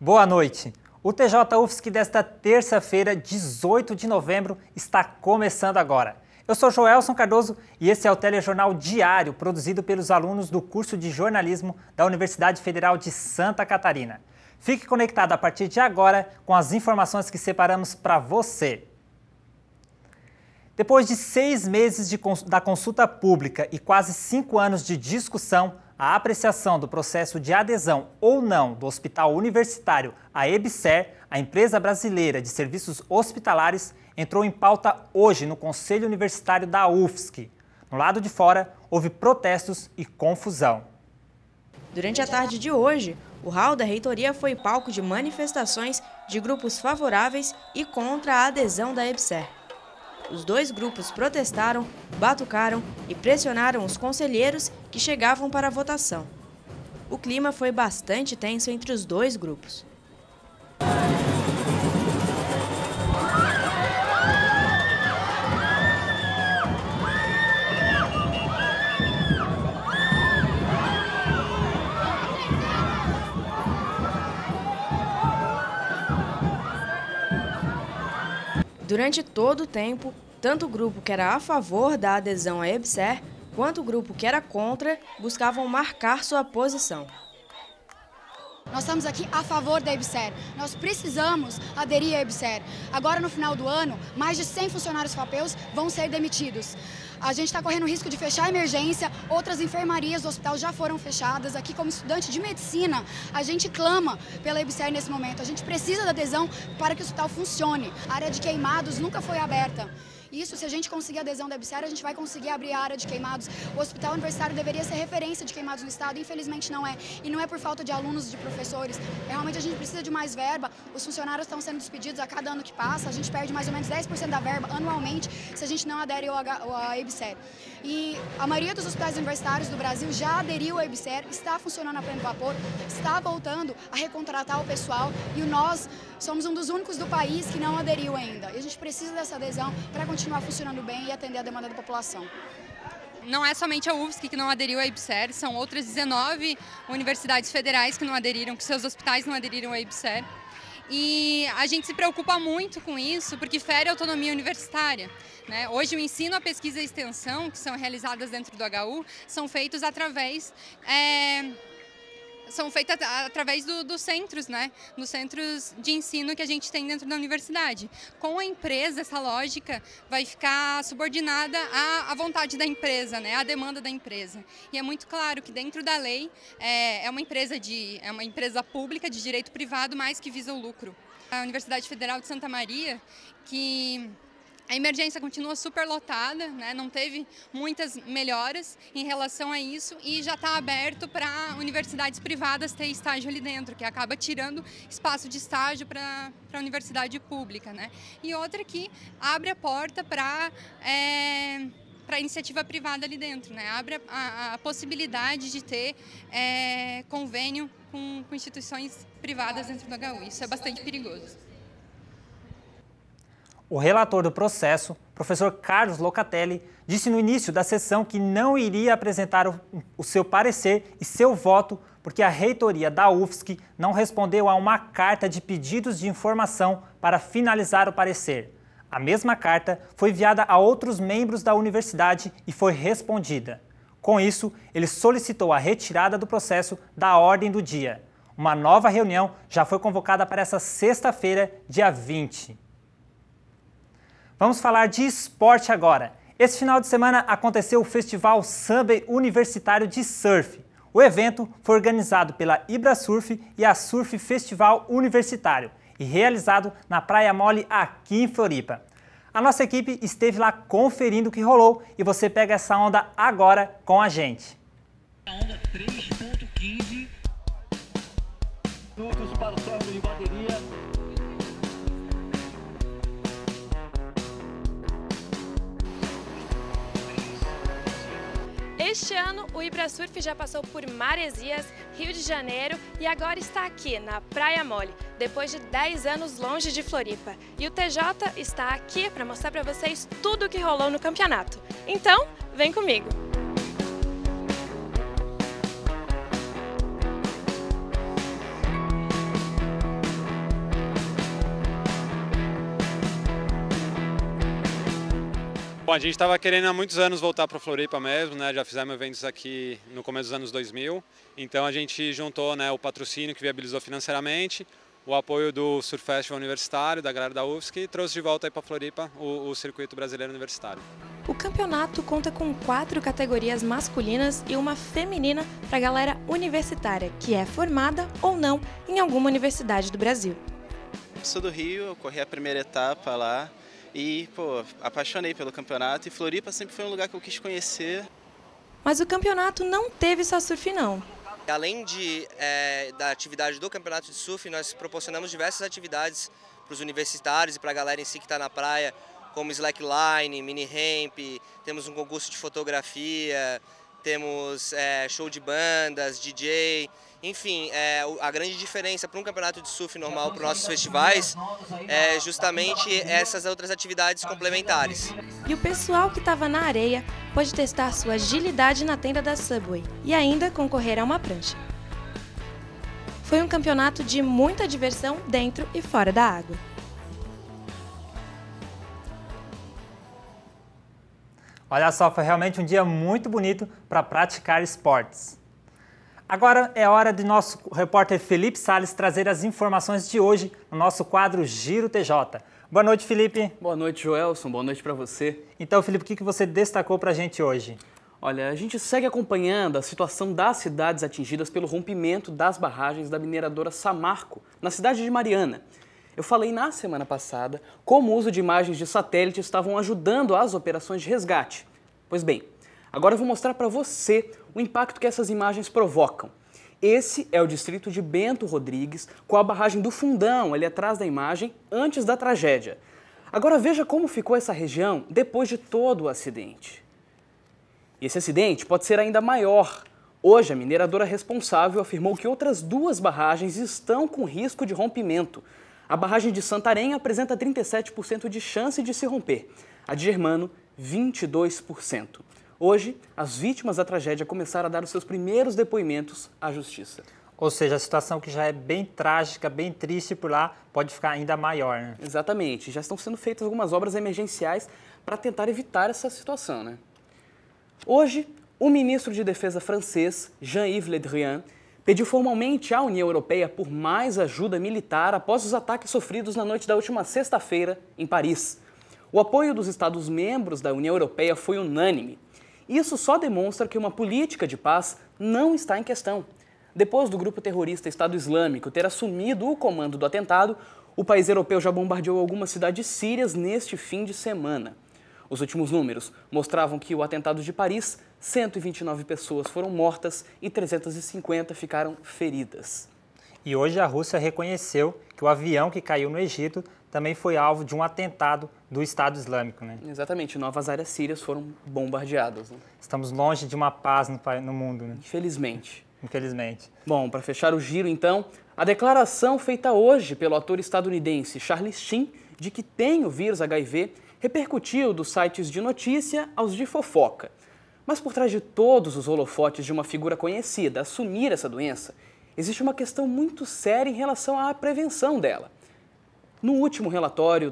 Boa noite. O TJ UFSC desta terça-feira, 18 de novembro, está começando agora. Eu sou Joelson Cardoso e esse é o telejornal diário produzido pelos alunos do curso de jornalismo da Universidade Federal de Santa Catarina. Fique conectado a partir de agora com as informações que separamos para você. Depois de 6 meses da consulta pública e quase 5 anos de discussão, a apreciação do processo de adesão ou não do Hospital Universitário à EBSER, a empresa brasileira de serviços hospitalares, entrou em pauta hoje no Conselho Universitário da UFSC. No lado de fora, houve protestos e confusão. Durante a tarde de hoje, o hall da reitoria foi palco de manifestações de grupos favoráveis e contra a adesão da EBSER. Os dois grupos protestaram, batucaram e pressionaram os conselheiros que chegavam para a votação. O clima foi bastante tenso entre os dois grupos. Durante todo o tempo, tanto o grupo que era a favor da adesão à EBSER, quanto o grupo que era contra, buscavam marcar sua posição. Nós estamos aqui a favor da EBSER. Nós precisamos aderir à EBSER. Agora, no final do ano, mais de 100 funcionários FAPEUs vão ser demitidos. A gente está correndo o risco de fechar a emergência, outras enfermarias do hospital já foram fechadas. Aqui, como estudante de medicina, a gente clama pela EBSER nesse momento. A gente precisa da adesão para que o hospital funcione. A área de queimados nunca foi aberta. Isso, se a gente conseguir a adesão da EBSER, a gente vai conseguir abrir a área de queimados. O Hospital Universitário deveria ser referência de queimados no estado, infelizmente não é. E não é por falta de alunos, de professores. Realmente a gente precisa de mais verba. Os funcionários estão sendo despedidos a cada ano que passa. A gente perde mais ou menos 10% da verba anualmente se a gente não adere à EBSER. E a maioria dos hospitais universitários do Brasil já aderiu à EBSER, está funcionando a pleno vapor, está voltando a recontratar o pessoal e nós somos um dos únicos do país que não aderiu ainda. E a gente precisa dessa adesão para continuar funcionando bem e atender a demanda da população. Não é somente a UFSC que não aderiu à EBSER, são outras 19 universidades federais que não aderiram, que seus hospitais não aderiram à EBSER. E a gente se preocupa muito com isso porque fere a autonomia universitária, né? Hoje o ensino, a pesquisa e a extensão, que são realizadas dentro do HU, são feitos através dos centros, né? Dos centros de ensino que a gente tem dentro da universidade. Com a empresa, essa lógica vai ficar subordinada à vontade da empresa, né? À demanda da empresa. E é muito claro que dentro da lei é uma empresa pública de direito privado, mas que visa o lucro. A Universidade Federal de Santa Maria, que a emergência continua superlotada, né? Não teve muitas melhoras em relação a isso e já está aberto para universidades privadas ter estágio ali dentro, que acaba tirando espaço de estágio para a universidade pública, né? E outra que abre a porta para a iniciativa privada ali dentro, né? Abre a possibilidade de ter convênio com instituições privadas dentro do HU. Isso é bastante perigoso. O relator do processo, professor Carlos Locatelli, disse no início da sessão que não iria apresentar o seu parecer e seu voto porque a reitoria da UFSC não respondeu a uma carta de pedidos de informação para finalizar o parecer. A mesma carta foi enviada a outros membros da universidade e foi respondida. Com isso, ele solicitou a retirada do processo da ordem do dia. Uma nova reunião já foi convocada para essa sexta-feira, dia 20. Vamos falar de esporte agora. Esse final de semana aconteceu o Festival Samba Universitário de Surf. O evento foi organizado pela Ibrasurf e a Surf Festival Universitário e realizado na Praia Mole aqui em Floripa. A nossa equipe esteve lá conferindo o que rolou e você pega essa onda agora com a gente. A onda 3.15 minutos para o término de bateria. Este ano, o Ibrasurf já passou por Maresias, Rio de Janeiro e agora está aqui, na Praia Mole, depois de 10 anos longe de Floripa. E o TJ está aqui para mostrar para vocês tudo o que rolou no campeonato. Então, vem comigo! Bom, a gente estava querendo há muitos anos voltar para Floripa mesmo, né? Já fizemos eventos aqui no começo dos anos 2000. Então a gente juntou, né, o patrocínio que viabilizou financeiramente, o apoio do Surf Festival Universitário, da galera da UFSC, e trouxe de volta aí para Floripa o circuito brasileiro universitário. O campeonato conta com 4 categorias masculinas e uma feminina para a galera universitária, que é formada ou não em alguma universidade do Brasil. Sou do Rio, eu corri a primeira etapa lá e, apaixonei pelo campeonato, e Floripa sempre foi um lugar que eu quis conhecer. Mas o campeonato não teve só surf não. Além da atividade do campeonato de surf, nós proporcionamos diversas atividades para os universitários e para a galera em si que está na praia, como slackline, mini ramp, temos um concurso de fotografia, temos show de bandas, DJ, enfim, a grande diferença para um campeonato de surf normal para os nossos festivais é justamente essas outras atividades complementares. E o pessoal que estava na areia pode testar sua agilidade na tenda da Subway e ainda concorrer a uma prancha. Foi um campeonato de muita diversão dentro e fora da água. Olha só, foi realmente um dia muito bonito para praticar esportes. Agora é hora de nosso repórter Felipe Salles trazer as informações de hoje no nosso quadro Giro TJ. Boa noite, Felipe. Boa noite, Joelson. Boa noite para você. Então, Felipe, o que você destacou para a gente hoje? Olha, a gente segue acompanhando a situação das cidades atingidas pelo rompimento das barragens da mineradora Samarco, na cidade de Mariana. Eu falei na semana passada como o uso de imagens de satélite estavam ajudando as operações de resgate. Pois bem, agora eu vou mostrar para você o impacto que essas imagens provocam. Esse é o distrito de Bento Rodrigues, com a barragem do Fundão ali atrás da imagem, antes da tragédia. Agora veja como ficou essa região depois de todo o acidente. E esse acidente pode ser ainda maior. Hoje, a mineradora responsável afirmou que outras 2 barragens estão com risco de rompimento. A barragem de Santarém apresenta 37% de chance de se romper. A de Germano, 22%. Hoje, as vítimas da tragédia começaram a dar os seus primeiros depoimentos à justiça. Ou seja, a situação que já é bem trágica, bem triste por lá, pode ficar ainda maior, né? Exatamente. Já estão sendo feitas algumas obras emergenciais para tentar evitar essa situação, né? Hoje, o ministro de Defesa francês, Jean-Yves Le Drian, pediu formalmente à União Europeia por mais ajuda militar após os ataques sofridos na noite da última sexta-feira em Paris. O apoio dos Estados-membros da União Europeia foi unânime. Isso só demonstra que uma política de paz não está em questão. Depois do grupo terrorista Estado Islâmico ter assumido o comando do atentado, o país europeu já bombardeou algumas cidades sírias neste fim de semana. Os últimos números mostravam que o atentado de Paris, 129 pessoas foram mortas e 350 ficaram feridas. E hoje a Rússia reconheceu que o avião que caiu no Egito também foi alvo de um atentado do Estado Islâmico, né? Exatamente, novas áreas sírias foram bombardeadas, né? Estamos longe de uma paz no mundo, né? Infelizmente. Infelizmente. Bom, para fechar o giro então, a declaração feita hoje pelo ator estadunidense Charlie Sheen de que tem o vírus HIV repercutiu dos sites de notícia aos de fofoca. Mas por trás de todos os holofotes de uma figura conhecida assumir essa doença, existe uma questão muito séria em relação à prevenção dela. No último relatório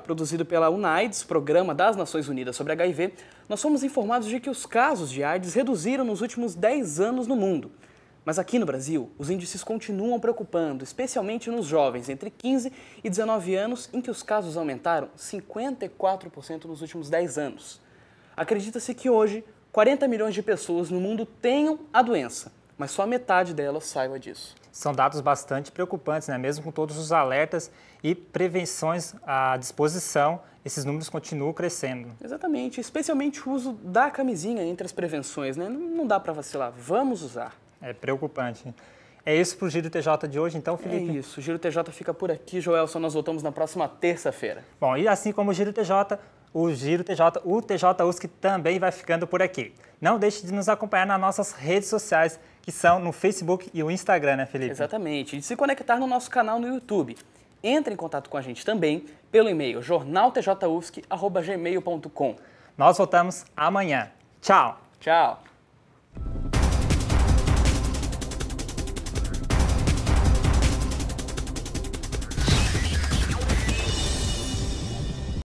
produzido pela UNAIDS, Programa das Nações Unidas sobre HIV, nós fomos informados de que os casos de AIDS reduziram nos últimos 10 anos no mundo. Mas aqui no Brasil, os índices continuam preocupando, especialmente nos jovens entre 15 e 19 anos, em que os casos aumentaram 54% nos últimos 10 anos. Acredita-se que hoje, 40 milhões de pessoas no mundo tenham a doença, mas só a metade delas saiba disso. São dados bastante preocupantes, né? Mesmo com todos os alertas e prevenções à disposição, esses números continuam crescendo. Exatamente, especialmente o uso da camisinha entre as prevenções, né? Não dá para vacilar, vamos usar. É preocupante. É isso para o Giro TJ de hoje, então, Felipe? É isso, o Giro TJ fica por aqui, Joelson, nós voltamos na próxima terça-feira. Bom, e assim como o Giro TJ, o TJ UFSC também vai ficando por aqui. Não deixe de nos acompanhar nas nossas redes sociais, que são no Facebook e o Instagram, né, Felipe? Exatamente, e de se conectar no nosso canal no YouTube. Entre em contato com a gente também pelo e-mail jornaltjufsc@gmail.com. Nós voltamos amanhã. Tchau! Tchau!